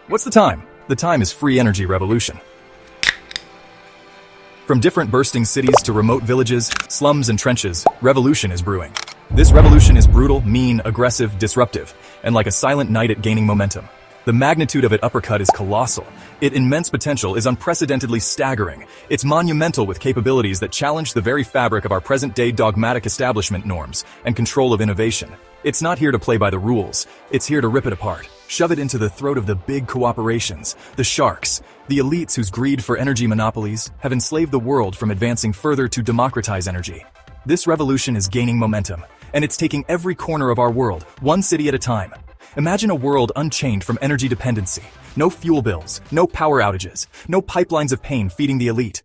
What's the time? The time is free energy revolution. From different bursting cities to remote villages, slums and trenches, revolution is brewing. This revolution is brutal, mean, aggressive, disruptive, and like a silent night at gaining momentum. The magnitude of its uppercut is colossal. Its immense potential is unprecedentedly staggering. It's monumental with capabilities that challenge the very fabric of our present-day dogmatic establishment norms and control of innovation. It's not here to play by the rules. It's here to rip it apart, shove it into the throat of the big cooperations, the sharks, the elites whose greed for energy monopolies have enslaved the world from advancing further to democratize energy. This revolution is gaining momentum, and it's taking every corner of our world, one city at a time. Imagine a world unchained from energy dependency. No fuel bills, no power outages, no pipelines of pain feeding the elite.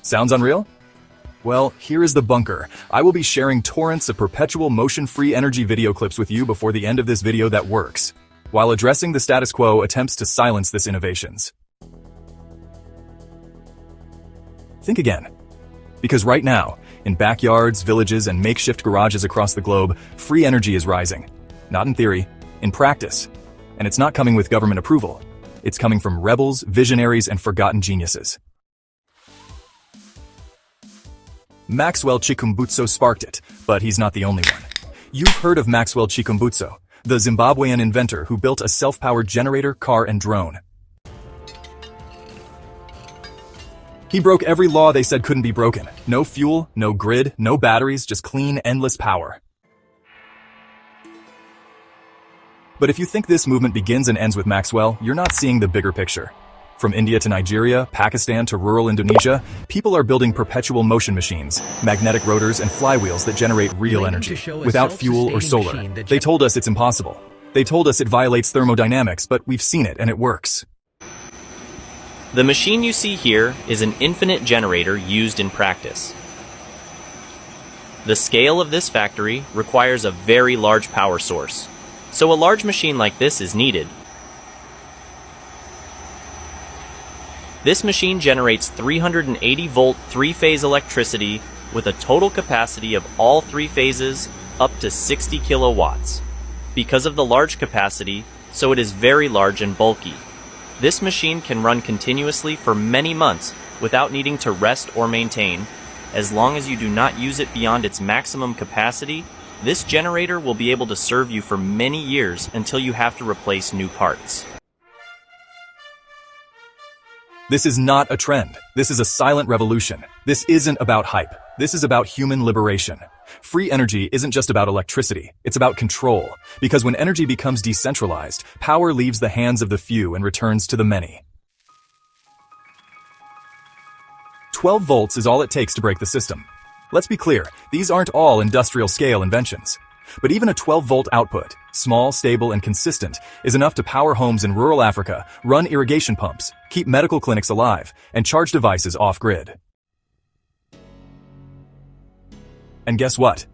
Sounds unreal? Well, here is the bunker. I will be sharing torrents of perpetual motion-free energy video clips with you before the end of this video that works, while addressing the status quo attempts to silence this innovations. Think again. Because right now, in backyards, villages, and makeshift garages across the globe, free energy is rising. Not in theory, in practice. And it's not coming with government approval. It's coming from rebels, visionaries, and forgotten geniuses. Maxwell Chikumbutso sparked it, but he's not the only one. You've heard of Maxwell Chikumbutso, the Zimbabwean inventor who built a self-powered generator, car, and drone. He broke every law they said couldn't be broken. No fuel, no grid, no batteries, just clean, endless power. But if you think this movement begins and ends with Maxwell, you're not seeing the bigger picture. From India to Nigeria, Pakistan to rural Indonesia, people are building perpetual motion machines, magnetic rotors and flywheels that generate real energy, without fuel or solar. They told us it's impossible. They told us it violates thermodynamics, but we've seen it and it works. The machine you see here is an infinite generator used in practice. The scale of this factory requires a very large power source, so a large machine like this is needed. This machine generates 380-volt three-phase electricity with a total capacity of all three phases up to 60 kilowatts. Because of the large capacity, so it is very large and bulky. This machine can run continuously for many months without needing to rest or maintain. As long as you do not use it beyond its maximum capacity, this generator will be able to serve you for many years until you have to replace new parts. This is not a trend. This is a silent revolution. This isn't about hype. This is about human liberation. Free energy isn't just about electricity. It's about control. Because when energy becomes decentralized, power leaves the hands of the few and returns to the many. 12 volts is all it takes to break the system. Let's be clear, these aren't all industrial-scale inventions. But even a 12-volt output, small, stable, and consistent, is enough to power homes in rural Africa, run irrigation pumps, keep medical clinics alive, and charge devices off-grid. And guess what?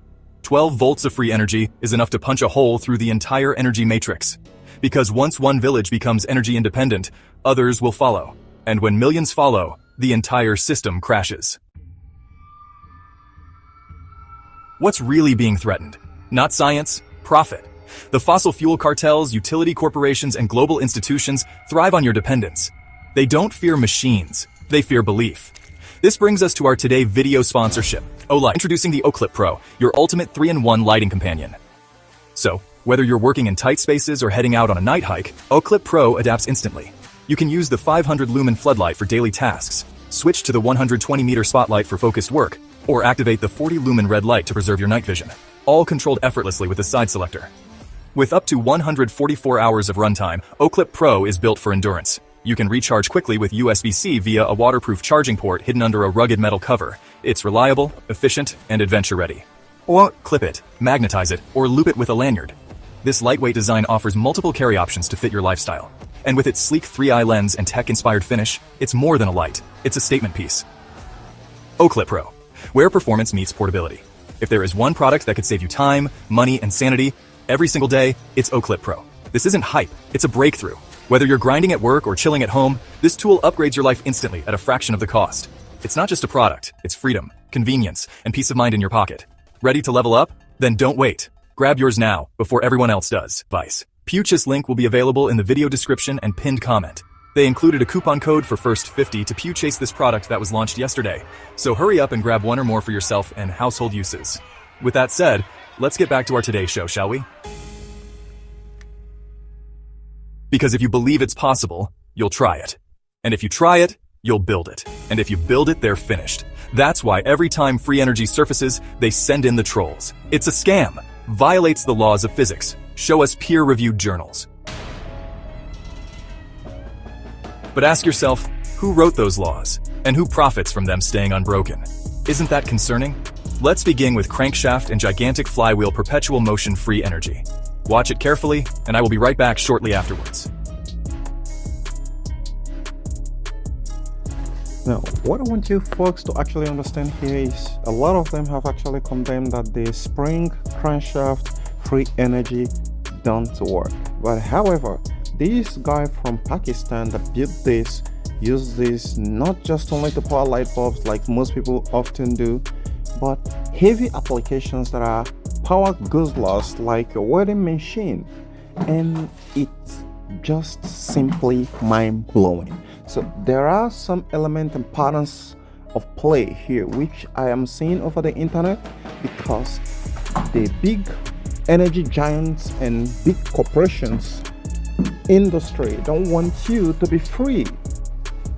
12 volts of free energy is enough to punch a hole through the entire energy matrix. Because once one village becomes energy independent, others will follow. And when millions follow, the entire system crashes. What's really being threatened? Not science, profit. The fossil fuel cartels, utility corporations, and global institutions thrive on your dependence. They don't fear machines, they fear belief. This brings us to our today video sponsorship, Olight, introducing the Oclip Pro, your ultimate 3-in-1 lighting companion. So, whether you're working in tight spaces or heading out on a night hike, Oclip Pro adapts instantly. You can use the 500-lumen floodlight for daily tasks, switch to the 120-meter spotlight for focused work, or activate the 40-lumen red light to preserve your night vision, all controlled effortlessly with the side selector. With up to 144 hours of runtime, Oclip Pro is built for endurance. You can recharge quickly with USB-C via a waterproof charging port hidden under a rugged metal cover. It's reliable, efficient, and adventure-ready. Or clip it, magnetize it, or loop it with a lanyard. This lightweight design offers multiple carry options to fit your lifestyle. And with its sleek 3-eye lens and tech-inspired finish, it's more than a light. It's a statement piece. Oclip Pro, where performance meets portability. If there is one product that could save you time, money, and sanity every single day, it's Oclip Pro. This isn't hype, it's a breakthrough. Whether you're grinding at work or chilling at home, this tool upgrades your life instantly at a fraction of the cost. It's not just a product, it's freedom, convenience, and peace of mind in your pocket. Ready to level up? Then don't wait. Grab yours now, before everyone else does. Vice. Puchis link will be available in the video description and pinned comment. They included a coupon code for first 50 to Puchase this product that was launched yesterday. So hurry up and grab one or more for yourself and household uses. With that said, let's get back to our today's show, shall we? Because if you believe it's possible, you'll try it. And if you try it, you'll build it. And if you build it, they're finished. That's why every time free energy surfaces, they send in the trolls. It's a scam, violates the laws of physics. Show us peer-reviewed journals. But ask yourself, who wrote those laws? And who profits from them staying unbroken? Isn't that concerning? Let's begin with crankshaft and gigantic flywheel perpetual motion free energy. Watch it carefully, and I will be right back shortly afterwards. Now, what I want you folks to actually understand here is a lot of them have actually condemned that the spring crankshaft free energy don't work. But however, this guy from Pakistan that built this used this not just only to power light bulbs like most people often do, but heavy applications that are power guzzlers like a wedding machine, and it's just simply mind-blowing. So there are some elements and patterns of play here which I am seeing over the internet, because the big energy giants and big corporations industry don't want you to be free.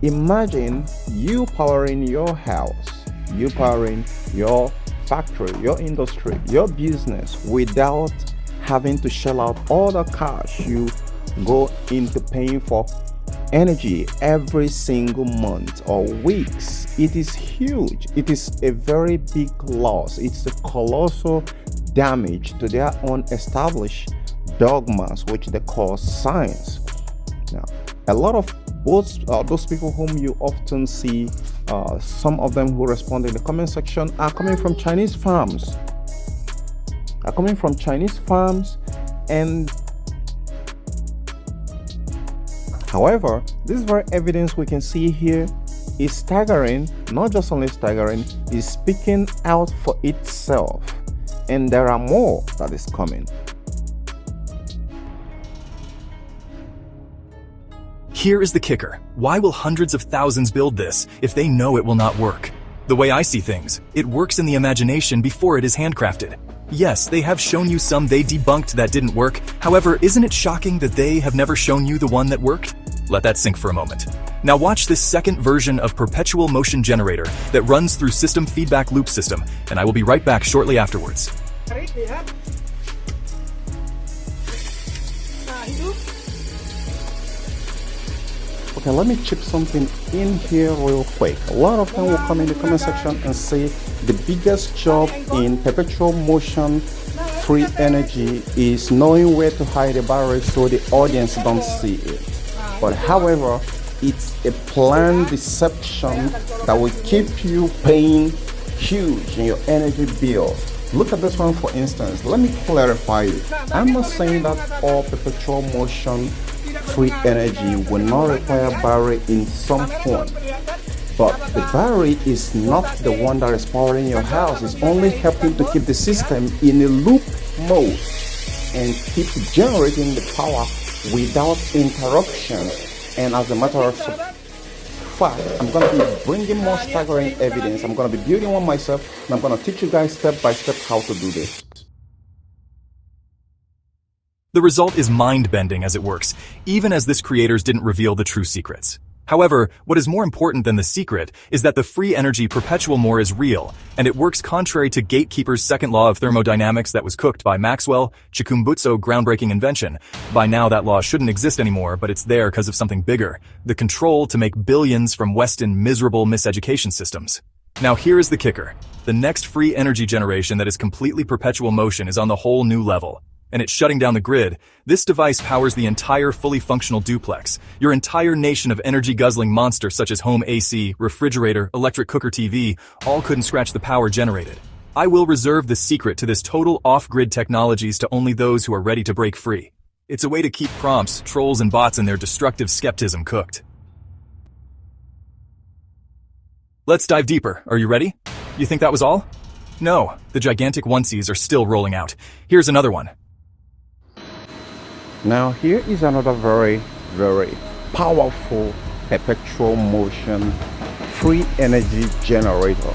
Imagine you powering your house, you powering your factory, your industry, your business without having to shell out all the cash you go into paying for energy every single month or weeks. It is huge. It is a very big loss. It's a colossal damage to their own established dogmas, which they call science. Now, a lot of those people whom you often see, some of them who respond in the comment section are coming from Chinese farms. And however, this very evidence we can see here is staggering. Not just only staggering, is speaking out for itself, and there are more that is coming. Here is the kicker. Why will hundreds of thousands build this if they know it will not work? The way I see things, it works in the imagination before it is handcrafted. Yes, they have shown you some they debunked that didn't work. However, isn't it shocking that they have never shown you the one that worked? Let that sink for a moment. Now watch this second version of perpetual motion generator that runs through system feedback loop system, and I will be right back shortly afterwards. Okay, let me chip something in here real quick. A lot of them will come in the comment section and say the biggest job in perpetual motion free energy is knowing where to hide the battery so the audience don't see it. But however, it's a planned deception that will keep you paying huge in your energy bill. Look at this one for instance. Let me clarify it. I'm not saying that all perpetual motion free energy will not require battery in some point, but the battery is not the one that is powering your house. It's only helping to keep the system in a loop mode and keep generating the power without interruption. And as a matter of fact, I'm going to be bringing more staggering evidence. I'm going to be building one myself, and I'm going to teach you guys step by step how to do this. The result is mind-bending as it works, even as this creators didn't reveal the true secrets. However, what is more important than the secret is that the free energy perpetual more is real, and it works contrary to Gatekeeper's second law of thermodynamics that was cooked by Maxwell Chikumbutso groundbreaking invention. By now that law shouldn't exist anymore, but it's there because of something bigger, the control to make billions from Western miserable miseducation systems. Now here is the kicker. The next free energy generation that is completely perpetual motion is on the whole new level. And it's shutting down the grid. This device powers the entire fully functional duplex, your entire nation of energy-guzzling monsters such as home AC, refrigerator, electric cooker TV, all couldn't scratch the power generated. I will reserve the secret to this total off-grid technologies to only those who are ready to break free. It's a way to keep prompts, trolls, and bots and their destructive skepticism cooked. Let's dive deeper. Are you ready? You think that was all? No, the gigantic onesies are still rolling out. Here's another one. Now here is another very, very powerful perpetual motion free energy generator.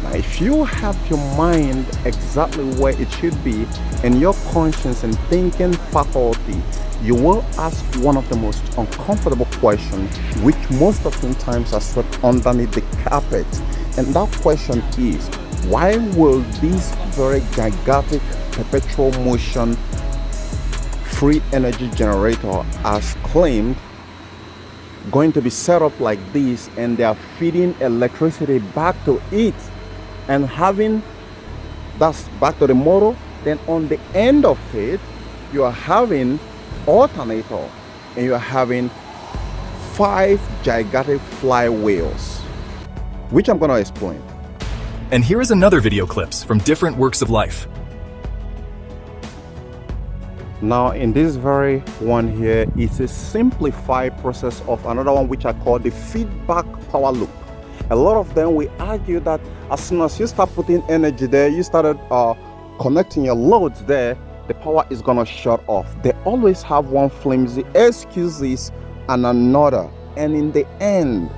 Now if you have your mind exactly where it should be and your conscience and thinking faculty, you will ask one of the most uncomfortable questions, which most often times are swept underneath the carpet. And that question is, why will this very gigantic perpetual motion free energy generator as claimed going to be set up like this, and they are feeding electricity back to it and having that's back to the motor, then on the end of it you are having alternator and you are having 5 gigantic flywheels, which I'm going to explain. And here is another video clips from different works of life. Now in this very one here, it's a simplified process of another one which I call the feedback power loop. A lot of them will argue that as soon as you start putting energy there, you started connecting your loads there, the power is gonna shut off. They always have one flimsy excuses and another, and in the end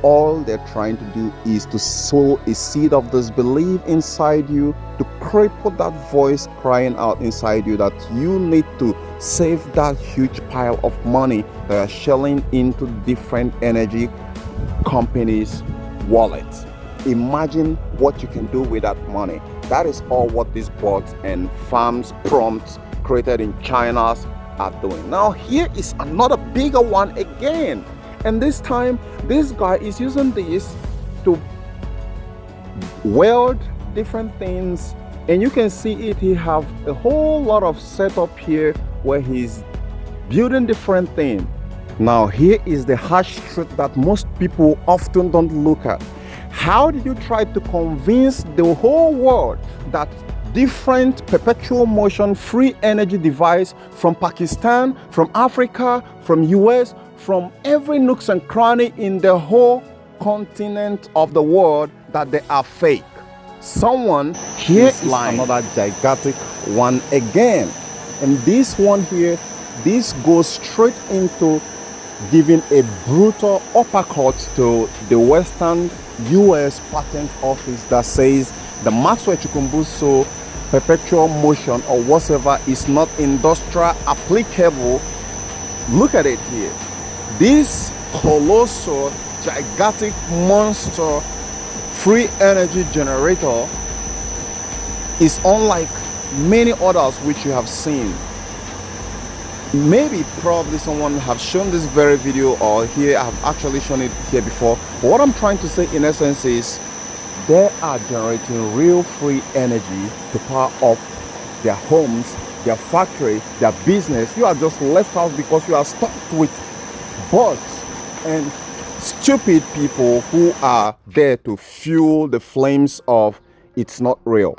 all they're trying to do is to sow a seed of disbelief inside you, to cripple that voice crying out inside you that you need to save that huge pile of money that are shelling into different energy companies' wallets. Imagine what you can do with that money. That is all what these bots and farms prompts created in China are doing. Now here is another bigger one again. And this time, this guy is using this to weld different things. And you can see it, he have a whole lot of setup here where he's building different things. Now here is the harsh truth that most people often don't look at. How do you try to convince the whole world that different perpetual motion free energy device from Pakistan, from Africa, from US, from every nooks and cranny in the whole continent of the world, that they are fake? Someone here is another gigantic one again, and this one here, this goes straight into giving a brutal uppercut to the Western US Patent Office that says the Maxwell Chikumbutso perpetual motion or whatever is not industrial applicable. Look at it here. This colossal, gigantic monster free energy generator is unlike many others which you have seen. Maybe probably someone have shown this very video, or here I have actually shown it here before. But what I'm trying to say in essence is they are generating real free energy to power up their homes, their factory, their business. You are just left out because you are stuck with bots and stupid people who are there to fuel the flames of it's not real.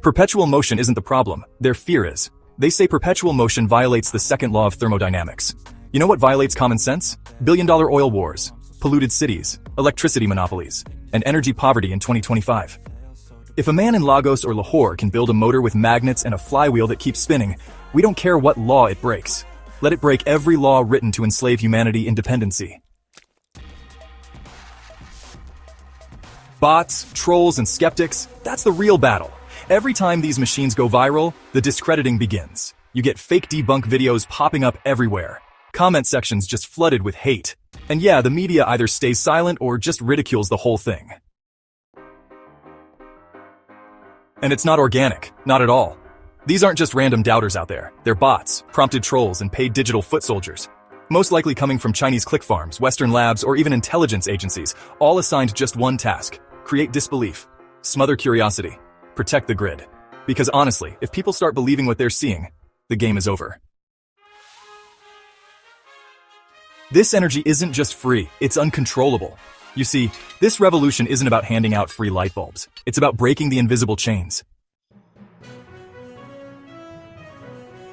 Perpetual motion isn't the problem, their fear is. They say perpetual motion violates the second law of thermodynamics. You know what violates common sense? billion-dollar oil wars, polluted cities, electricity monopolies, and energy poverty in 2025. If a man in Lagos or Lahore can build a motor with magnets and a flywheel that keeps spinning, we don't care what law it breaks. Let it break every law written to enslave humanity in dependency. Bots, trolls, and skeptics, that's the real battle. Every time these machines go viral, the discrediting begins. You get fake debunk videos popping up everywhere. Comment sections just flooded with hate. And yeah, the media either stays silent or just ridicules the whole thing. And it's not organic, not at all. These aren't just random doubters out there. They're bots, prompted trolls, and paid digital foot soldiers. Most likely coming from Chinese click farms, Western labs, or even intelligence agencies, all assigned just one task: create disbelief, smother curiosity, protect the grid. Because honestly, if people start believing what they're seeing, the game is over. This energy isn't just free, it's uncontrollable. You see, this revolution isn't about handing out free light bulbs. It's about breaking the invisible chains.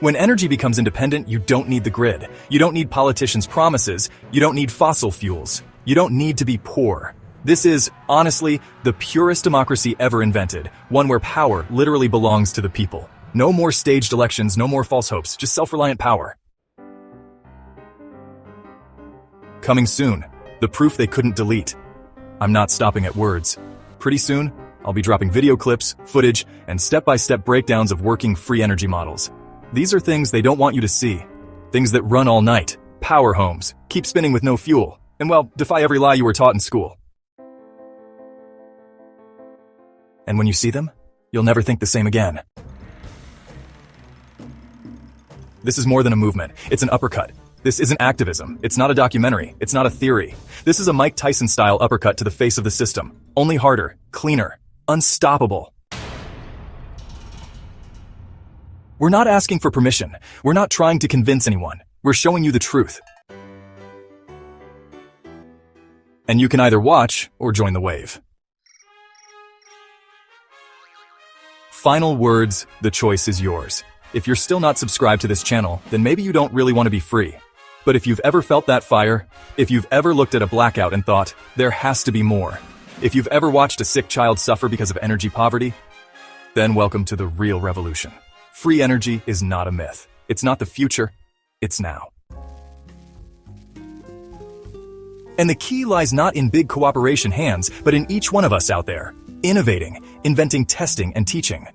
When energy becomes independent, you don't need the grid. You don't need politicians' promises. You don't need fossil fuels. You don't need to be poor. This is, honestly, the purest democracy ever invented, one where power literally belongs to the people. No more staged elections, no more false hopes, just self-reliant power. Coming soon, the proof they couldn't delete. I'm not stopping at words. Pretty soon, I'll be dropping video clips, footage, and step-by-step breakdowns of working free energy models. These are things they don't want you to see. Things that run all night, power homes, keep spinning with no fuel, and well, defy every lie you were taught in school. And when you see them, you'll never think the same again. This is more than a movement. It's an uppercut. This isn't activism. It's not a documentary. It's not a theory. This is a Mike Tyson-style uppercut to the face of the system. Only harder, cleaner, unstoppable. We're not asking for permission. We're not trying to convince anyone. We're showing you the truth. And you can either watch or join the wave. Final words, the choice is yours. If you're still not subscribed to this channel, then maybe you don't really want to be free. But if you've ever felt that fire, if you've ever looked at a blackout and thought, there has to be more, if you've ever watched a sick child suffer because of energy poverty, then welcome to the real revolution. Free energy is not a myth. It's not the future, it's now. And the key lies not in big cooperation hands, but in each one of us out there, innovating, inventing, testing, and teaching.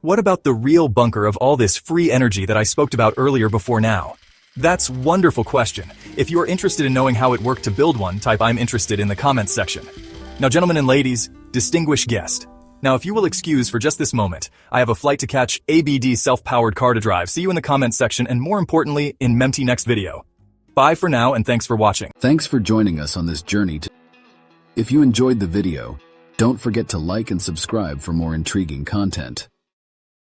What about the real bunker of all this free energy that I spoke about earlier before now? That's a wonderful question. If you're interested in knowing how it worked to build one, type I'm interested in the comments section. Now, gentlemen and ladies, distinguished guest. Now, if you will excuse for just this moment, I have a flight to catch, ABD self-powered car to drive. See you in the comments section, and more importantly, in Mempty next video. Bye for now, and thanks for watching. Thanks for joining us on this journey. If you enjoyed the video, don't forget to like and subscribe for more intriguing content.